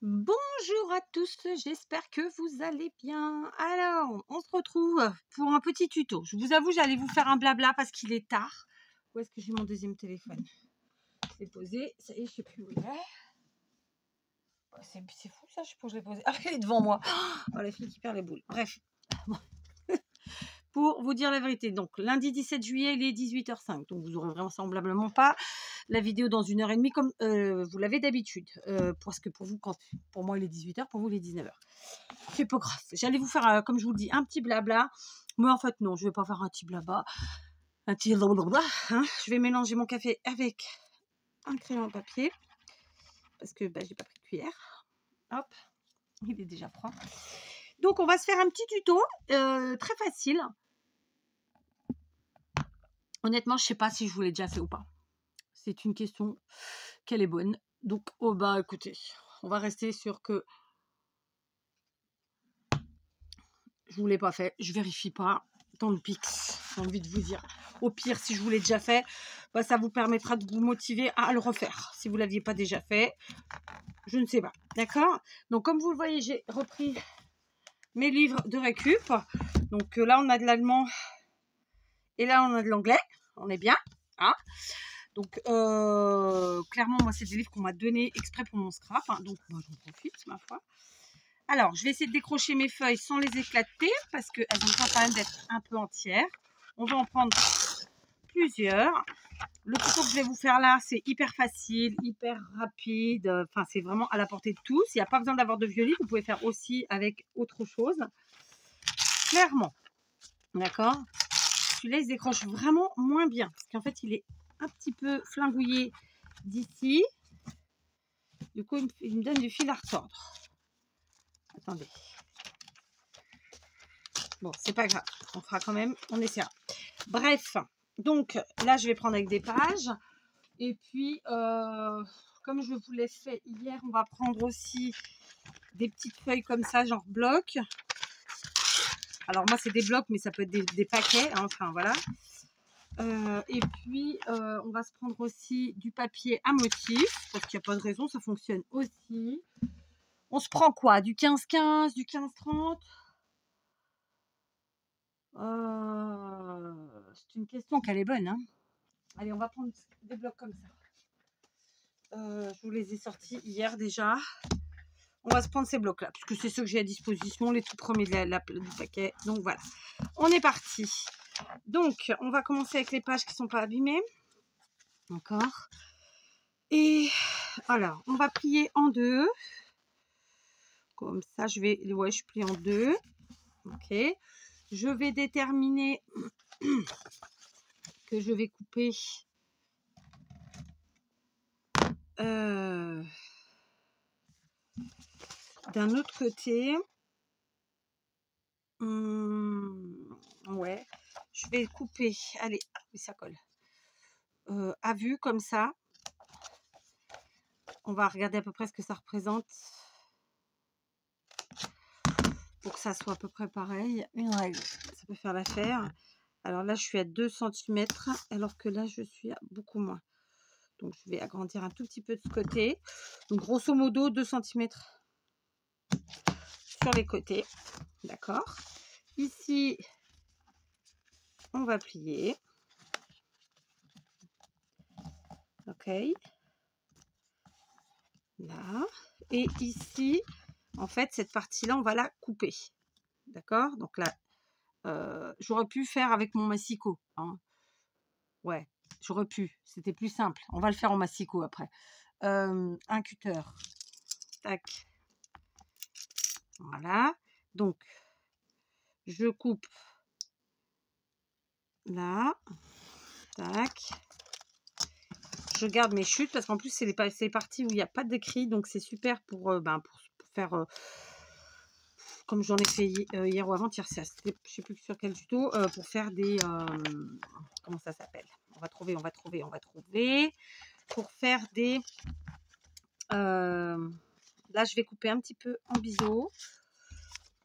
Bonjour à tous, j'espère que vous allez bien. Alors, on se retrouve pour un petit tuto. Je vous avoue, j'allais vous faire un blabla parce qu'il est tard. Où est-ce que j'ai mon deuxième téléphone? Je l'ai posé, ça y est, je sais plus où il est. C'est fou ça, je sais pas où je l'ai posé. Ah, il est devant moi. Oh, la fille qui perd les boules. Bref. Pour vous dire la vérité, donc lundi 17 juillet, il est 18h05. Donc vous aurez vraisemblablement pas la vidéo dans 1h30 comme vous l'avez d'habitude. Parce que pour vous, pour moi il est 18h, pour vous il est 19h. C'est pas grave. J'allais vous faire, comme je vous le dis, un petit blabla. Mais en fait, non, je vais pas faire un petit blabla. Un petit blablabla. Hein. Je vais mélanger mon café avec un crayon de papier. Parce que j'ai pas pris de cuillère. Hop, il est déjà froid. Donc, on va se faire un petit tuto très facile. Honnêtement, je sais pas si je vous l'ai déjà fait ou pas. C'est une question qu'elle est bonne. Donc, écoutez, on va rester sur que je vous l'ai pas fait. Je vérifie pas dans le Pix. J'ai envie de vous dire. Au pire, si je vous l'ai déjà fait, ça vous permettra de vous motiver à le refaire. Si vous l'aviez pas déjà fait, je ne sais pas. D'accord? Donc, comme vous le voyez, j'ai repris mes livres de récup. Donc là, on a de l'allemand et là, on a de l'anglais. On est bien. Hein? Donc, clairement, moi, c'est des livres qu'on m'a donnés exprès pour mon scrap. Hein, donc, moi, j'en profite, ma foi. Alors, je vais essayer de décrocher mes feuilles sans les éclater parce qu'elles ont besoin quand même d'être un peu entières. On va en prendre plusieurs. Le tuto que je vais vous faire là, c'est hyper facile, hyper rapide. Enfin, c'est vraiment à la portée de tous. Il n'y a pas besoin d'avoir de violon. Vous pouvez faire aussi avec autre chose. Clairement. D'accord? Celui-là, il se décroche vraiment moins bien. Parce qu'en fait, il est un petit peu flingouillé d'ici. Du coup, il me donne du fil à retordre. Attendez. Bon, c'est pas grave. On fera quand même. On essaiera. Bref. Donc, là, je vais prendre avec des pages. Et puis, comme je vous l'ai fait hier, on va prendre aussi des petites feuilles comme ça, genre bloc. Alors, moi, c'est des blocs, mais ça peut être des paquets. Hein, enfin, voilà. Et puis, on va se prendre aussi du papier à motif. Parce qu'il n'y a pas de raison, ça fonctionne aussi. On se prend quoi? Du 15-15, du 15-30? C'est une question qu'elle est bonne. Hein. Allez, on va prendre des blocs comme ça. Je vous les ai sortis hier déjà. On va se prendre ces blocs-là, puisque c'est ceux que j'ai à disposition, les tout premiers du paquet. Donc voilà, on est parti. Donc, on va commencer avec les pages qui ne sont pas abîmées. D'accord. Et alors, on va plier en deux. Comme ça, je plie en deux. Ok. Je vais déterminer que je vais couper d'un autre côté. Ouais. Je vais couper. Allez, ça colle. À vue, comme ça. On va regarder à peu près ce que ça représente. Pour que ça soit à peu près pareil. Une règle, ça peut faire l'affaire. Alors là, je suis à 2 cm, alors que là, je suis à beaucoup moins. Donc, je vais agrandir un tout petit peu de ce côté. Donc, grosso modo, 2 cm sur les côtés. D'accord. Ici, on va plier. Ok. Là. Et ici, en fait, cette partie-là, on va la couper. D'accord. Donc là, j'aurais pu faire avec mon massicot. Hein. Ouais, j'aurais pu. C'était plus simple. On va le faire en massicot après. Un cutter. Tac. Voilà. Donc, je coupe là. Tac. Je garde mes chutes parce qu'en plus, c'est les parties où il n'y a pas d'écrit. Donc, c'est super pour faire... comme j'en ai fait hier ou avant-hier, je ne sais plus sur quel tuto, pour faire des... comment ça s'appelle? On va trouver. Pour faire des... là, je vais couper un petit peu en biseau.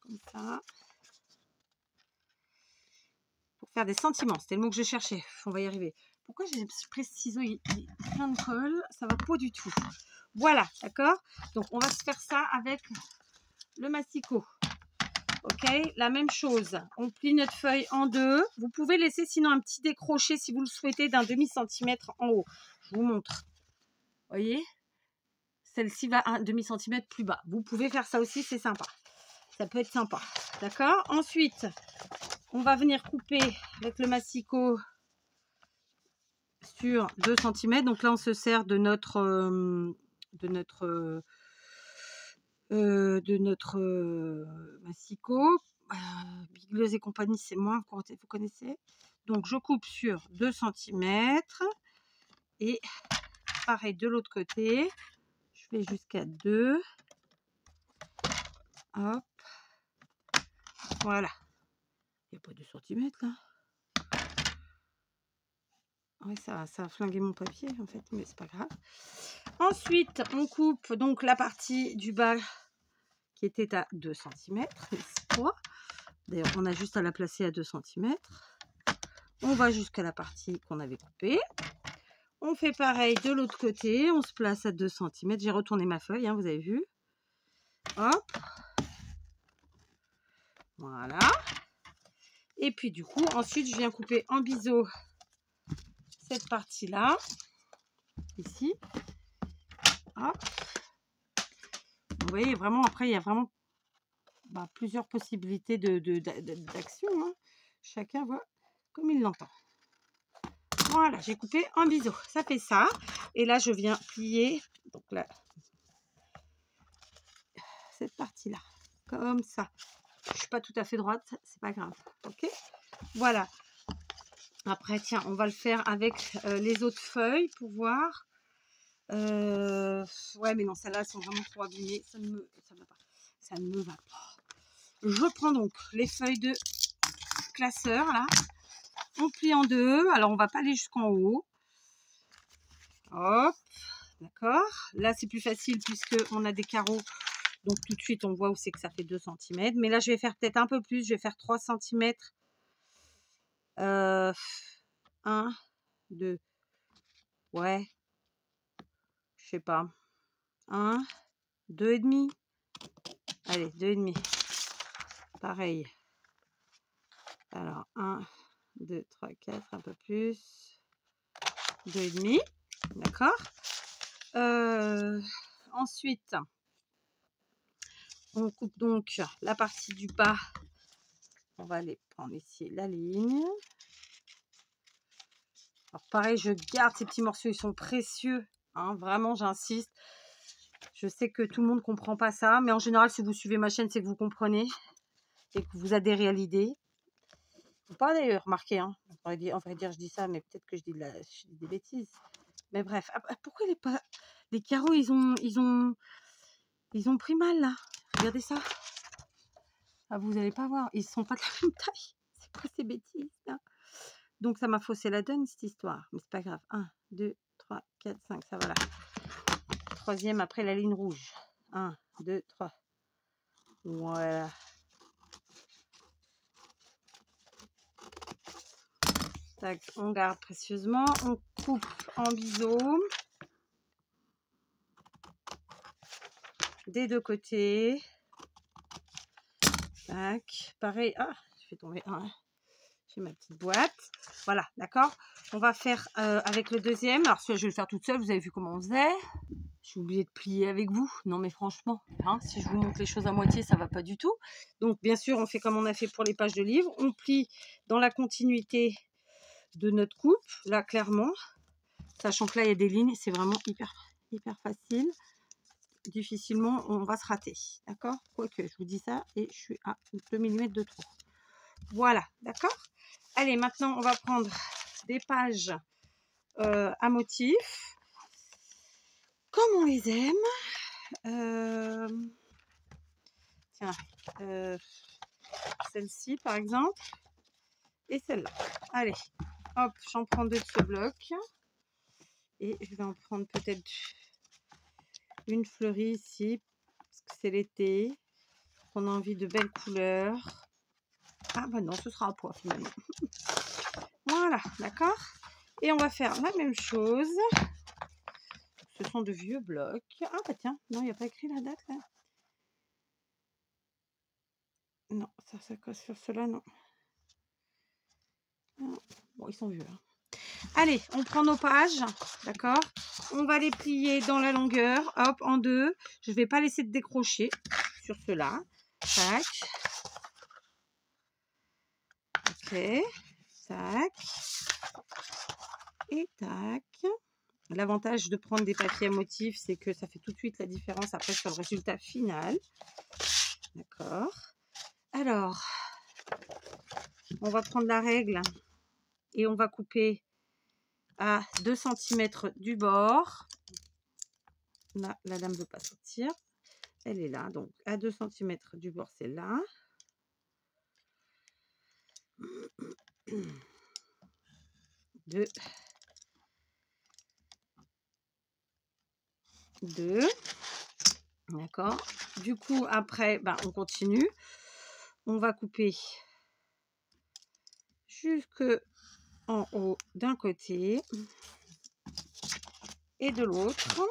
Comme ça. Pour faire des sentiments. C'était le mot que je cherchais. On va y arriver. Pourquoi j'ai pris ce ciseau, il est plein de colle, ça va pas du tout. Voilà, d'accord. Donc on va se faire ça avec le massicot. Ok, la même chose. On plie notre feuille en deux. Vous pouvez laisser sinon un petit décroché si vous le souhaitez d'un demi-centimètre en haut. Je vous montre. Vous voyez, celle-ci va un demi-centimètre plus bas. Vous pouvez faire ça aussi, c'est sympa. Ça peut être sympa. D'accord. Ensuite, on va venir couper avec le massicot sur 2 cm. Donc là, on se sert de notre massicot. Bigleuse et compagnie, c'est moins, vous connaissez. Donc, je coupe sur 2 cm. Et pareil de l'autre côté. Je fais jusqu'à 2. Hop. Voilà. Il n'y a pas 2 cm là. Ouais, ça a flingué mon papier en fait, mais c'est pas grave. Ensuite, on coupe donc la partie du bas qui était à 2 cm, n'est-ce pas? D'ailleurs, on a juste à la placer à 2 cm. On va jusqu'à la partie qu'on avait coupée. On fait pareil de l'autre côté. On se place à 2 cm. J'ai retourné ma feuille, hein, vous avez vu. Hop. Voilà. Et puis du coup, ensuite, je viens couper en biseau cette partie-là. Ici. Hop. Vous voyez, vraiment, après, il y a vraiment plusieurs possibilités d'action. Hein. Chacun voit comme il l'entend. Voilà, j'ai coupé en biseau. Ça fait ça. Et là, je viens plier donc là, cette partie-là. Comme ça. Je ne suis pas tout à fait droite. C'est pas grave. Ok. Voilà. Après, tiens, on va le faire avec les autres feuilles pour voir. Ouais, mais non, celles-là, elles sont vraiment trop abîmées. Ça ne me va pas. Je prends donc les feuilles de classeur, là. On plie en deux. Alors, on va pas aller jusqu'en haut. Hop. D'accord. Là, c'est plus facile puisqu'on a des carreaux. Donc, tout de suite, on voit où c'est que ça fait 2 cm. Mais là, je vais faire peut-être un peu plus. Je vais faire 3 cm. 1, 2. Ouais. Je sais pas. 1, 2,5. Allez, 2,5. Pareil. Alors, 1, 2, 3, 4, un peu plus. 2,5. D'accord. Ensuite, on coupe donc la partie du bas. On va aller prendre ici la ligne. Alors, pareil, je garde ces petits morceaux. Ils sont précieux. Hein, vraiment, j'insiste. Je sais que tout le monde ne comprend pas ça. Mais en général, si vous suivez ma chaîne, c'est que vous comprenez. Et que vous adhérez à l'idée. Faut pas d'ailleurs remarquer, hein. On va dire, je dis ça, mais peut-être que je dis des bêtises. Mais bref, pourquoi les carreaux, ils ont pris mal là. Regardez ça. Ah, vous n'allez pas voir, ils sont pas de la même taille. C'est quoi ces bêtises là? Donc ça m'a faussé la donne cette histoire, mais c'est pas grave. 1, 2, 3, 4, 5, ça va là. Troisième après la ligne rouge. 1, 2, 3. Voilà. Tac, on garde précieusement. On coupe en biseau. Des deux côtés. Tac. Pareil. Ah, je fais tomber un. J'ai ma petite boîte. Voilà, d'accord. On va faire avec le deuxième. Alors, soit je vais le faire toute seule. Vous avez vu comment on faisait. J'ai oublié de plier avec vous. Non, mais franchement, hein, si je vous montre les choses à moitié, ça va pas du tout. Donc, bien sûr, on fait comme on a fait pour les pages de livres. On plie dans la continuité de notre coupe. Là, clairement. Sachant que là, il y a des lignes. C'est vraiment hyper facile. Difficilement, on va se rater. D'accord? Quoique, je vous dis ça. Et je suis à 2 mm de trop. Voilà, d'accord? Allez, maintenant, on va prendre des pages à motifs. Comme on les aime. Tiens, celle-ci, par exemple. Et celle-là. Allez, hop, j'en prends deux de ce bloc. Et je vais en prendre peut-être une fleurie ici. Parce que c'est l'été. On a envie de belles couleurs. Ah bah non, ce sera à poids finalement. Voilà, d'accord. Et on va faire la même chose. Ce sont de vieux blocs. Ah bah tiens, non, il n'y a pas écrit la date là. Non, ça colle sur cela, non. Non. Bon, ils sont vieux. Hein. Allez, on prend nos pages, d'accord? On va les plier dans la longueur, hop, en deux. Je ne vais pas laisser de décrocher sur cela. Tac. Ok. Tac. Et tac. L'avantage de prendre des papiers à motifs, c'est que ça fait tout de suite la différence après sur le résultat final. D'accord. Alors, on va prendre la règle et on va couper à 2 cm du bord. Là, la lame ne veut pas sortir. Elle est là. Donc, à 2 cm du bord, c'est là. Deux. D'accord. Du coup, après, ben, on continue. On va couper jusque en haut d'un côté et de l'autre.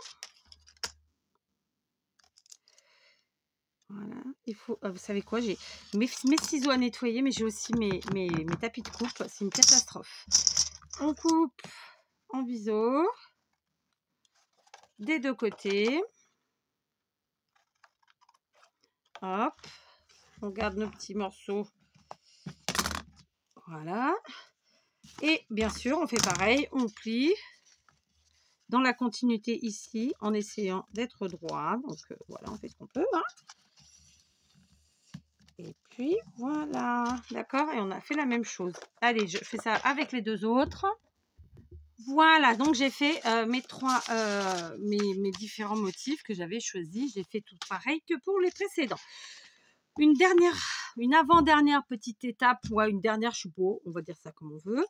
Voilà. Il faut, vous savez quoi, j'ai mes ciseaux à nettoyer, mais j'ai aussi mes tapis de coupe. C'est une catastrophe. On coupe en biseau des deux côtés. Hop. On garde nos petits morceaux. Voilà. Et bien sûr, on fait pareil. On plie dans la continuité ici en essayant d'être droit. Donc voilà, on fait ce qu'on peut. Hein. Et puis voilà. D'accord. Et on a fait la même chose. Allez, je fais ça avec les deux autres. Voilà, donc j'ai fait mes différents motifs que j'avais choisis. J'ai fait tout pareil que pour les précédents. Une avant-dernière petite étape, ou une dernière, je sais pas, on va dire ça comme on veut,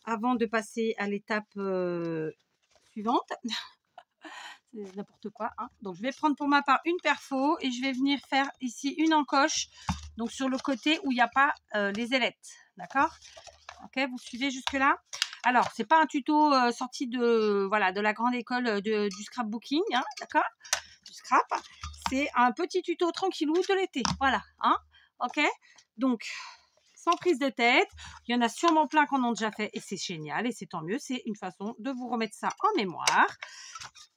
avant de passer à l'étape suivante. C'est n'importe quoi. Hein. Donc je vais prendre pour ma part une perfo et je vais venir faire ici une encoche, donc sur le côté où il n'y a pas les ailettes. D'accord? Ok, vous suivez jusque-là? Alors, c'est pas un tuto sorti de la grande école du scrapbooking, hein, d'accord? Du scrap. C'est un petit tuto tranquillou de l'été. Voilà, hein? Ok? Donc, sans prise de tête. Il y en a sûrement plein qui en ont déjà fait et c'est génial et c'est tant mieux. C'est une façon de vous remettre ça en mémoire.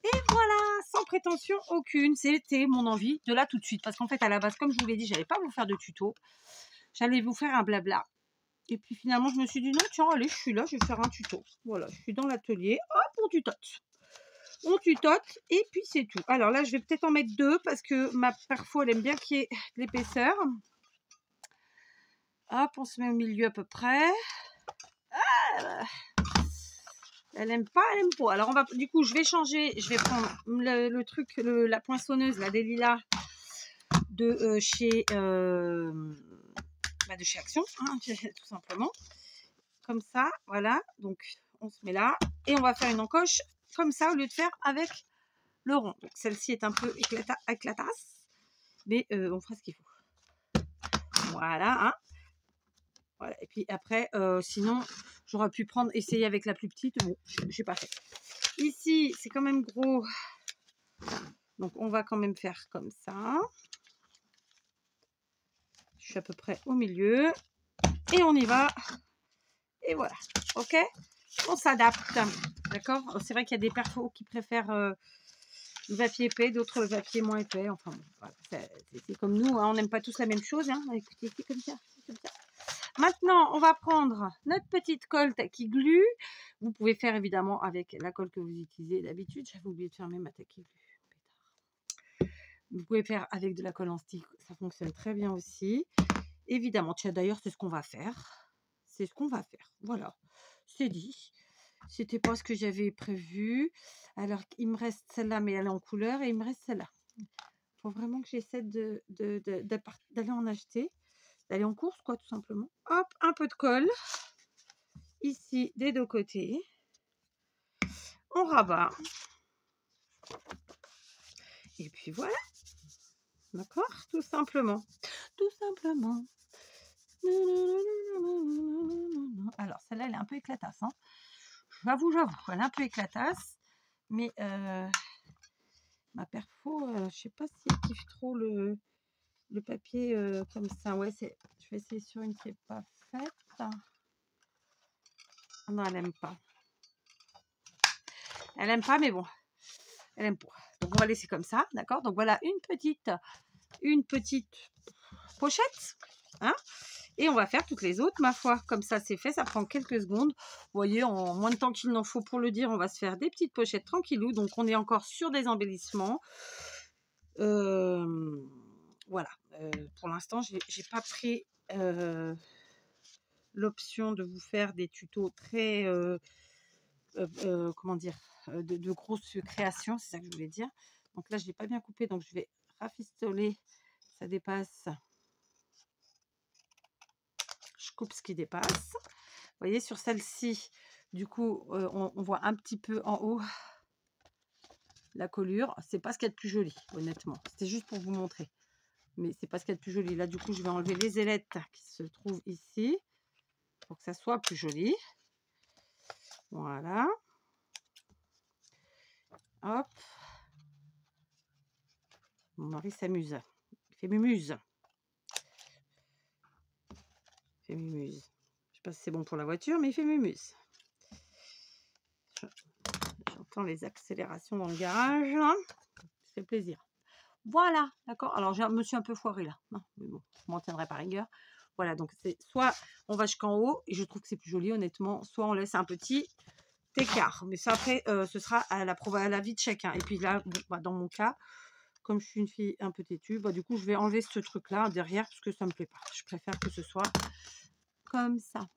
Et voilà, sans prétention aucune. C'était mon envie de là tout de suite. Parce qu'en fait, à la base, comme je vous l'ai dit, j'allais pas vous faire de tuto. J'allais vous faire un blabla. Et puis finalement, je me suis dit, non, tiens, allez, je suis là, je vais faire un tuto. Voilà, je suis dans l'atelier. Hop, on tutote. On tutote et puis c'est tout. Alors là, je vais peut-être en mettre deux parce que ma perfo, elle aime bien qu'il y ait de l'épaisseur. Hop, on se met au milieu à peu près. Ah, elle aime pas, elle aime pas. Alors, du coup, je vais changer. Je vais prendre le truc, la poinçonneuse, la des lilas de chez Action, hein, tout simplement. Comme ça, voilà. Donc, on se met là. Et on va faire une encoche comme ça au lieu de faire avec le rond. Donc, celle-ci est un peu éclatasse. Mais on fera ce qu'il faut. Voilà. Hein. Voilà. Et puis après, sinon, j'aurais pu essayer avec la plus petite. Bon, je n'ai pas fait. Ici, c'est quand même gros. Donc, on va quand même faire comme ça. Je suis à peu près au milieu. Et on y va. Et voilà. OK? On s'adapte. D'accord? C'est vrai qu'il y a des perfos qui préfèrent le papier épais, d'autres le papier moins épais. Enfin, bon, voilà. C'est comme nous. Hein. On n'aime pas tous la même chose. Hein. Écoutez, c'est comme ça. C'est comme ça. Maintenant, on va prendre notre petite colle qui glue. Vous pouvez faire évidemment avec la colle que vous utilisez d'habitude. J'avais oublié de fermer ma taquille glue. Vous pouvez faire avec de la colle en stick. Ça fonctionne très bien aussi. Évidemment, tiens, d'ailleurs, c'est ce qu'on va faire. C'est ce qu'on va faire. Voilà. C'est dit. C'était pas ce que j'avais prévu. Alors, il me reste celle-là, mais elle est en couleur. Et il me reste celle-là. Il faut vraiment que j'essaie d'aller en acheter. D'aller en course, quoi, tout simplement. Hop, un peu de colle. Ici, des deux côtés. On rabat. Et puis voilà. D'accord? Tout simplement. Tout simplement. Alors, celle-là, elle est un peu éclatasse. Hein. j'avoue, elle est un peu éclatasse. Mais ma perfo, je sais pas si elle kiffe trop le papier comme ça. Ouais, je vais essayer sur une qui n'est pas faite. Ah non, elle aime pas. Elle aime pas, mais bon, elle aime pas. Donc on va laisser comme ça, d'accord? Donc voilà une petite pochette, hein? Et on va faire toutes les autres, ma foi. Comme ça, c'est fait, ça prend quelques secondes. Vous voyez, en moins de temps qu'il n'en faut pour le dire, on va se faire des petites pochettes tranquillou. Donc on est encore sur des embellissements. Voilà. Pour l'instant, j'ai pas pris l'option de vous faire des tutos très comment dire, de grosses créations, c'est ça que je voulais dire. Donc là, je l'ai pas bien coupé, donc je vais rafistoler. Ça dépasse. Je coupe ce qui dépasse. Vous voyez, sur celle-ci, du coup, on voit un petit peu en haut la collure. C'est pas ce qu'il y a de plus joli, honnêtement. C'était juste pour vous montrer. Mais c'est pas ce qu'il y a de plus joli. Là, du coup, je vais enlever les ailettes qui se trouvent ici pour que ça soit plus joli. Voilà. Hop. Mon mari s'amuse. Il fait mumuse. Il fait mumuse. Je sais pas si c'est bon pour la voiture, mais il fait mumuse. J'entends les accélérations dans le garage. Ça fait plaisir. Voilà, d'accord. Alors, je me suis un peu foirée là. Non, mais bon, je m'en tiendrai par rigueur. Voilà, donc c'est soit on va jusqu'en haut, et je trouve que c'est plus joli, honnêtement, soit on laisse un petit écart. Mais ça, après, ce sera à la vie de chacun. Et puis là, bon, bah, dans mon cas, comme je suis une fille un peu têtue, bah, du coup, je vais enlever ce truc-là derrière parce que ça me plaît pas. Je préfère que ce soit comme ça.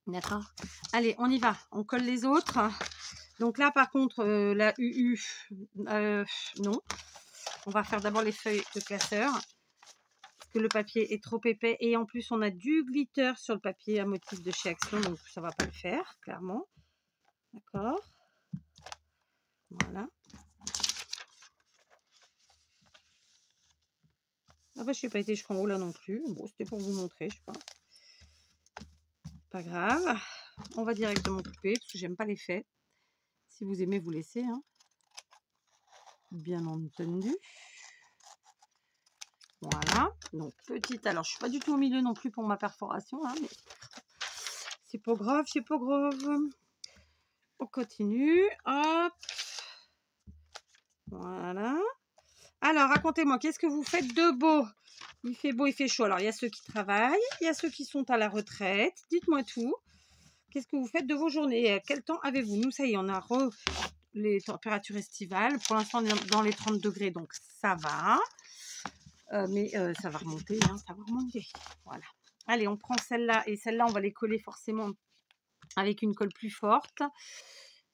D'accord. Allez, on y va. On colle les autres. Donc là, par contre, la UU, non. On va faire d'abord les feuilles de classeur. Parce que le papier est trop épais. Et en plus, on a du glitter sur le papier à motif de chez Action. Donc, ça va pas le faire, clairement. D'accord. Voilà. Ah bah, je n'ai pas été jusqu'en haut là non plus. Bon, c'était pour vous montrer, je sais pas. Pas grave. On va directement couper parce que j'aime pas les faits. Si vous aimez, vous laissez. Hein. Bien entendu. Voilà. Donc, petite. Alors, je suis pas du tout au milieu non plus pour ma perforation. Hein, mais c'est pas grave, c'est pas grave. On continue. Hop. Voilà. Alors, racontez-moi, qu'est-ce que vous faites de beau? Il fait beau, il fait chaud. Alors, il y a ceux qui travaillent, il y a ceux qui sont à la retraite. Dites-moi tout. Qu'est-ce que vous faites de vos journées? Quel temps avez-vous? Nous, ça y est, on a les températures estivales. Pour l'instant, on est dans les 30 degrés, donc ça va. Mais ça va remonter, hein, ça va remonter. Voilà. Allez, on prend celle-là. Et celle-là, on va les coller forcément avec une colle plus forte.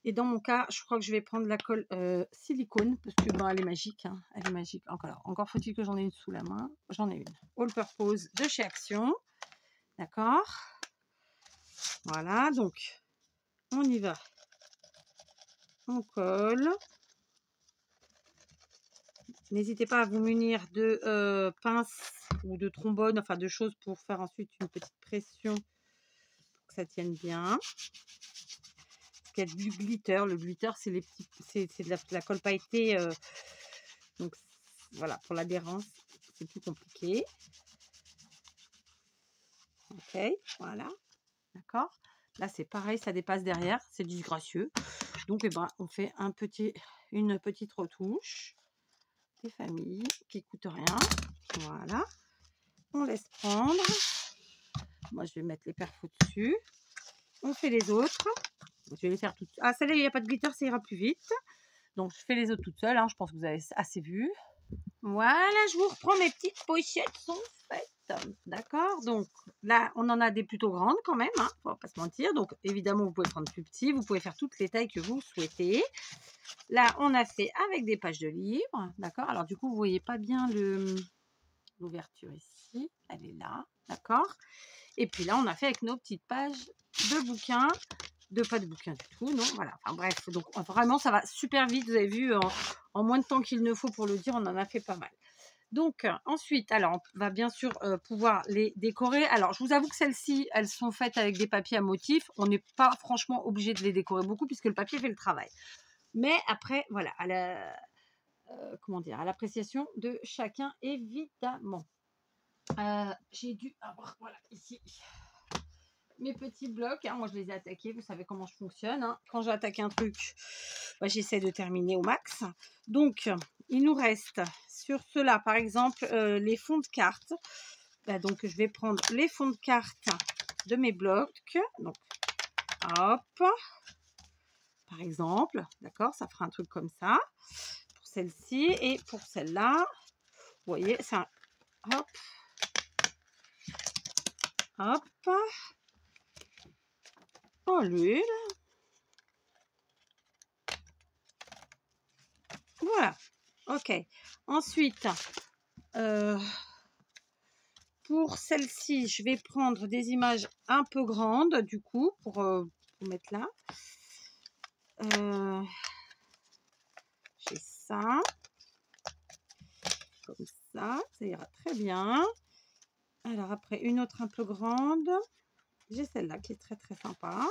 Et dans mon cas, je crois que je vais prendre la colle silicone parce que bon, elle est magique. Hein, elle est magique. Encore faut-il que j'en ai une sous la main. J'en ai une. All Purpose de chez Action. D'accord. Voilà, donc on y va. On colle. N'hésitez pas à vous munir de pinces ou de trombone, enfin de choses pour faire ensuite une petite pression pour que ça tienne bien. Qu'il y a du glitter. Le glitter, c'est les petits, c'est de la colle pailletée. Donc voilà, pour l'adhérence, c'est plus compliqué. Ok, voilà, d'accord. Là, c'est pareil, ça dépasse derrière, c'est disgracieux. Donc, eh ben, on fait une petite retouche des familles qui coûte rien. Voilà, on laisse prendre. Moi, je vais mettre les perfos dessus. On fait les autres. Je vais les faire toutes. Ah, celle-là, il n'y a pas de glitter, ça ira plus vite. Donc, je fais les autres toutes seules. Hein. Je pense que vous avez assez vu. Voilà, je vous reprends mes petites pochettes sont faites. D'accord. Donc, là, on en a des plutôt grandes quand même. Hein, on va pas se mentir. Donc, évidemment, vous pouvez prendre plus petit. Vous pouvez faire toutes les tailles que vous souhaitez. Là, on a fait avec des pages de livres. D'accord. Alors, du coup, vous voyez pas bien l'ouverture ici. Elle est là. D'accord. Et puis là, on a fait avec nos petites pages de bouquins. Pas de bouquins du tout, non, voilà, enfin bref, donc vraiment ça va super vite, vous avez vu, en moins de temps qu'il ne faut pour le dire, on en a fait pas mal. Donc, ensuite, alors, on va bien sûr pouvoir les décorer. Alors, je vous avoue que celles-ci, elles sont faites avec des papiers à motifs. On n'est pas franchement obligé de les décorer beaucoup puisque le papier fait le travail. Mais après, voilà, à la, comment dire, à l'appréciation de chacun, évidemment. J'ai dû avoir, voilà, ici, mes petits blocs. Hein, moi, je les ai attaqués. Vous savez comment je fonctionne. Hein. Quand j'attaque un truc, bah, j'essaie de terminer au max. Donc, il nous reste sur cela, par exemple, les fonds de cartes. Bah, donc, je vais prendre les fonds de cartes de mes blocs. Donc, hop, par exemple, d'accord, ça fera un truc comme ça pour celle-ci et pour celle-là. Vous voyez, c'est un hop, hop, en l'huile. Voilà, ok. Ensuite, pour celle-ci, je vais prendre des images un peu grandes, du coup, pour mettre là. J'ai ça. Comme ça ira très bien. Alors après, une autre un peu grande. J'ai celle-là qui est très très sympa.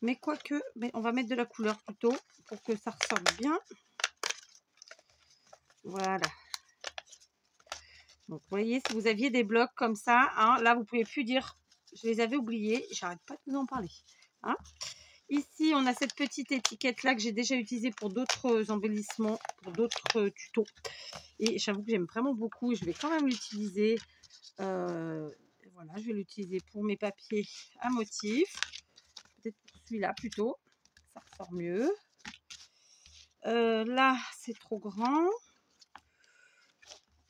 Mais quoique, on va mettre de la couleur plutôt pour que ça ressorte bien. Voilà. Donc, vous voyez, si vous aviez des blocs comme ça, hein, là, vous ne pouvez plus dire « je les avais oubliés ». J'arrête pas de vous en parler. Hein. Ici, on a cette petite étiquette-là que j'ai déjà utilisée pour d'autres embellissements, pour d'autres tutos. Et j'avoue que j'aime vraiment beaucoup et je vais quand même l'utiliser. Voilà, je vais l'utiliser pour mes papiers à motifs. Peut-être pour celui-là plutôt. Ça ressort mieux. Là, c'est trop grand.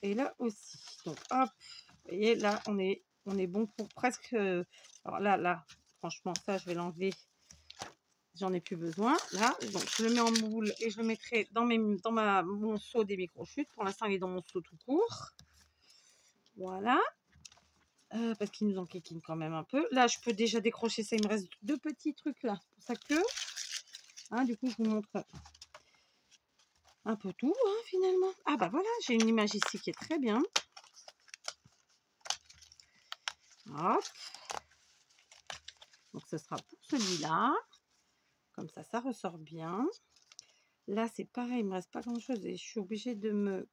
Et là aussi. Donc, hop. Vous voyez, là, on est bon pour presque... alors là, franchement, ça, je vais l'enlever. J'en ai plus besoin. Là, donc, je le mets en moule et je le mettrai dans mon seau des micro-chutes. Pour l'instant, il est dans mon seau tout court. Voilà. Parce qu'il nous enquiquine quand même un peu. Là, je peux déjà décrocher ça. Il me reste 2 petits trucs là. C'est pour ça que... Hein, du coup, je vous montre un peu tout, hein, finalement. Ah bah voilà, j'ai une image ici qui est très bien. Hop. Donc, ce sera pour celui-là. Comme ça ressort bien. Là, c'est pareil, il ne me reste pas grand-chose. Et je suis obligée de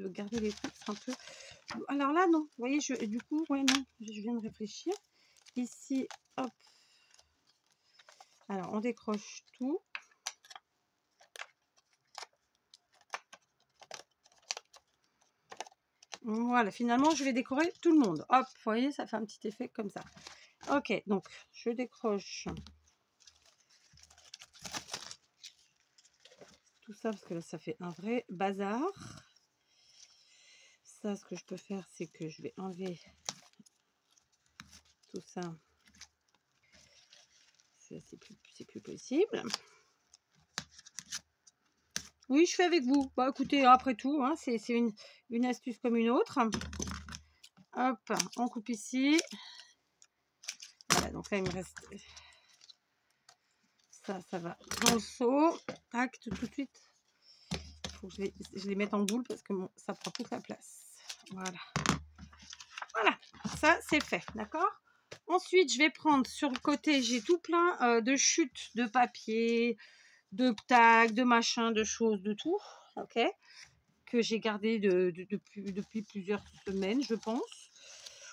garder les trucs. C'est un peu... Alors là, non. Vous voyez, du coup, ouais, non. Je viens de réfléchir. Ici, hop. Alors, on décroche tout. Voilà, finalement, je vais décorer tout le monde. Hop, vous voyez, ça fait un petit effet comme ça. Ok, donc, je décroche tout ça, parce que là, ça fait un vrai bazar. Ça, ce que je peux faire, c'est que je vais enlever tout ça. C'est plus possible. Oui, je fais avec vous. Bah, écoutez, après tout, hein, c'est une astuce comme une autre. Hop, on coupe ici. Voilà, donc là, il me reste... Ça va dans le seau. Tac, tout de suite. Il faut que je les mette en boule parce que ça prend toute la place. Voilà. Voilà, ça, c'est fait, d'accord? Ensuite, je vais prendre sur le côté, j'ai tout plein de chutes de papier, de tags, de machins, de choses, de tout, ok? Que j'ai gardé depuis plusieurs semaines, je pense,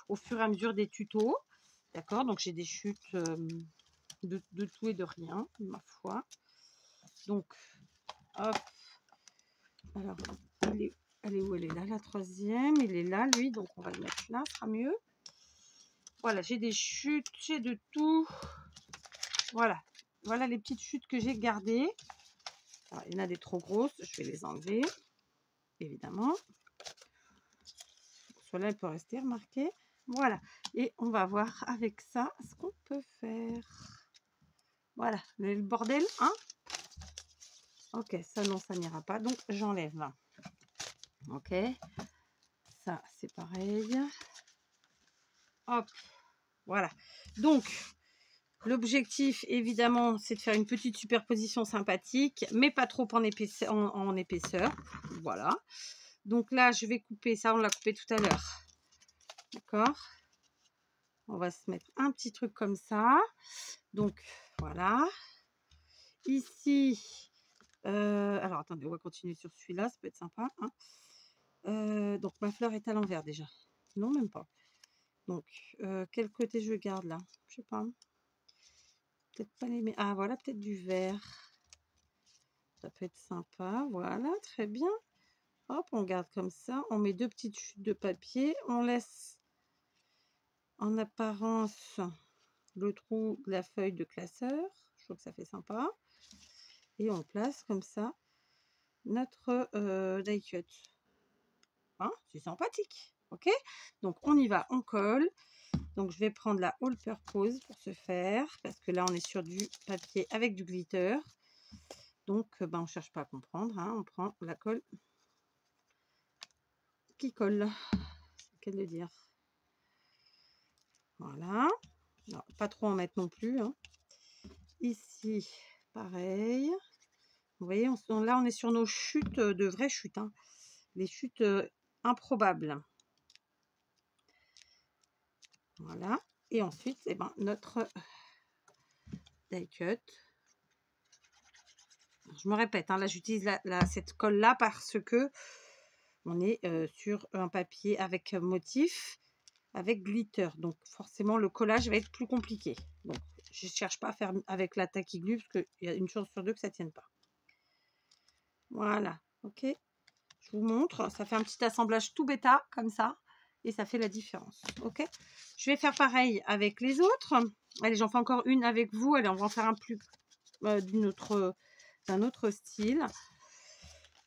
au fur et à mesure des tutos, d'accord? Donc, j'ai des chutes de tout et de rien, ma foi. Donc, hop. Alors, elle est où? Elle est là, la troisième. Il est là, lui, donc on va le mettre là, ce sera mieux. Voilà, j'ai des chutes, j'ai de tout. Voilà. Voilà les petites chutes que j'ai gardées. Alors, il y en a des trop grosses, je vais les enlever, évidemment. Celle-là, elle peut rester, remarquez. Voilà. Et on va voir avec ça ce qu'on peut faire. Voilà, le bordel, hein? Ok, ça non, ça n'ira pas, donc j'enlève. Ok. Ça, c'est pareil. Hop. Voilà. Donc, l'objectif, évidemment, c'est de faire une petite superposition sympathique, mais pas trop en épaisseur. Voilà. Donc là, je vais couper ça, on l'a coupé tout à l'heure. D'accord? On va se mettre un petit truc comme ça. Donc, voilà. Ici, alors attendez, on va continuer sur celui-là, ça peut être sympa. Hein. Donc, ma fleur est à l'envers déjà. Non, même pas. Donc, quel côté je garde là? Je sais pas. Peut-être pas les... Ah, voilà, peut-être du vert. Ça peut être sympa. Voilà, très bien. Hop, on garde comme ça. On met 2 petites chutes de papier. On laisse en apparence le trou de la feuille de classeur. Je trouve que ça fait sympa. Et on place comme ça notre die cut. Hein, c'est sympathique. Ok? Donc, on y va, on colle. Donc, je vais prendre la all purpose pour ce faire. Parce que là, on est sur du papier avec du glitter. Donc, ben, on ne cherche pas à comprendre. Hein, on prend la colle qui colle. C'est qu'à le dire. Voilà. Alors, pas trop en mettre non plus. Hein. Ici, pareil. Vous voyez, là, on est sur nos chutes, de vraies chutes. Hein. Les chutes improbables. Voilà. Et ensuite, eh ben, notre die cut. Je me répète, hein, là, j'utilise cette colle-là parce que on est sur un papier avec motif, avec glitter. Donc, forcément, le collage va être plus compliqué. Donc, je ne cherche pas à faire avec la tacky glue parce qu'il y a une chance sur deux que ça ne tienne pas. Voilà. OK. Je vous montre. Ça fait un petit assemblage tout bêta, comme ça. Et ça fait la différence. OK. Je vais faire pareil avec les autres. Allez, j'en fais encore une avec vous. Allez, on va en faire un plus d'un autre style.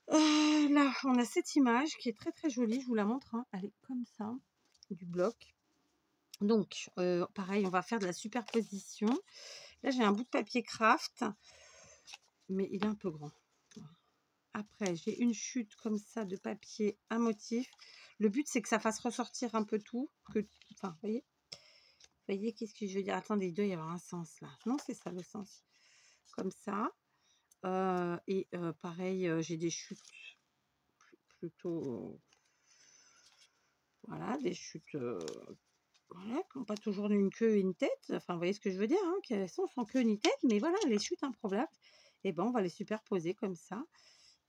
Là, on a cette image qui est très très jolie. Je vous la montre. Hein. Elle est comme ça, du bloc. Donc, pareil, on va faire de la superposition. Là, j'ai un bout de papier craft, mais il est un peu grand. Après, j'ai une chute comme ça de papier à motif. Le but, c'est que ça fasse ressortir un peu tout. Enfin, vous voyez qu'est-ce que je veux dire? Attendez, il doit y avoir un sens là. Non, c'est ça le sens. Comme ça. Pareil, j'ai des chutes plutôt... Voilà, des chutes... Voilà, qui n'ont pas toujours une queue et une tête. Enfin, vous voyez ce que je veux dire, hein, qu'elles sont sans queue ni tête. Mais voilà, les chutes improbables. Et ben, on va les superposer comme ça.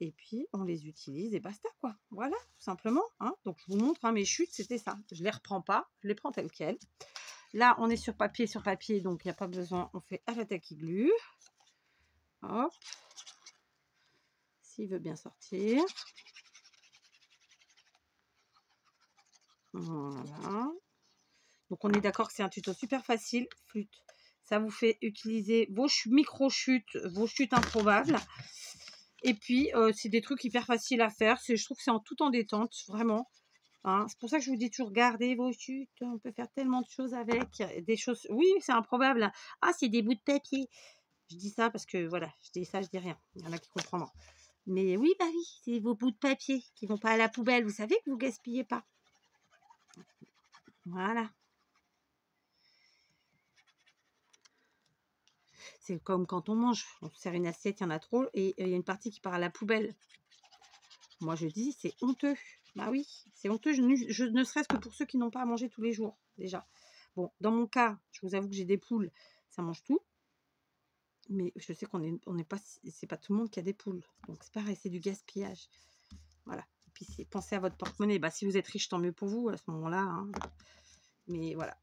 Et puis, on les utilise et basta, quoi. Voilà, tout simplement. Hein. Donc, je vous montre, hein, mes chutes, c'était ça. Je ne les reprends pas, je les prends telles quelles. Là, on est sur papier, donc il n'y a pas besoin. On fait à la tacky glue. Hop. S'il veut bien sortir. Voilà. Donc, on est d'accord que c'est un tuto super facile. Flûte. Ça vous fait utiliser vos micro-chutes, vos chutes improbables. Et puis, c'est des trucs hyper faciles à faire. Je trouve que c'est tout en détente, vraiment. Hein. C'est pour ça que je vous dis toujours, gardez vos chutes. On peut faire tellement de choses avec. Des choses... Oui, c'est improbable. Ah, c'est des bouts de papier. Je dis ça parce que, voilà, je dis ça, je dis rien. Il y en a qui comprendront. Mais oui, bah oui, c'est vos bouts de papier qui vont pas à la poubelle. Vous savez que vous gaspillez pas. Voilà. C'est comme quand on mange. On se sert une assiette, il y en a trop. Et il y a une partie qui part à la poubelle. Moi, je dis, c'est honteux. Bah oui, c'est honteux, ne serait-ce que pour ceux qui n'ont pas à manger tous les jours, déjà. Bon, dans mon cas, je vous avoue que j'ai des poules, ça mange tout. Mais je sais qu'on n'est pas, c'est pas tout le monde qui a des poules. Donc, c'est pareil, c'est du gaspillage. Voilà. Et puis, pensez à votre porte-monnaie. Bah, si vous êtes riche, tant mieux pour vous à ce moment-là. Hein. Mais voilà.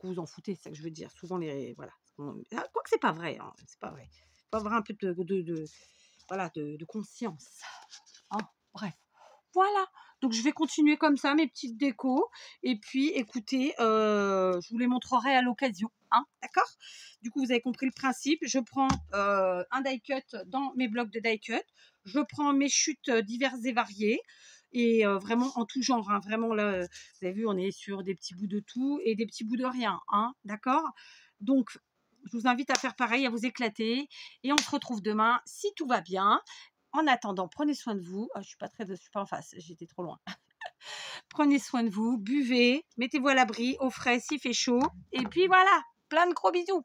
Vous en foutez, c'est ça que je veux dire. Souvent, voilà. Quoique, c'est pas vrai. Hein. C'est pas vrai. Il faut avoir un peu de conscience. Hein. Bref. Voilà, donc je vais continuer comme ça, mes petites décos. Et puis, écoutez, je vous les montrerai à l'occasion. Hein, d'accord? Du coup, vous avez compris le principe. Je prends un die cut dans mes blocs de die cut. Je prends mes chutes diverses et variées. Et vraiment en tout genre. Hein, vraiment, là, vous avez vu, on est sur des petits bouts de tout et des petits bouts de rien. Hein, d'accord? Donc, je vous invite à faire pareil, à vous éclater. Et on se retrouve demain, si tout va bien. En attendant, prenez soin de vous. Je suis pas en face, j'étais trop loin. Prenez soin de vous, buvez, mettez-vous à l'abri, au frais s'il fait chaud. Et puis voilà, plein de gros bisous.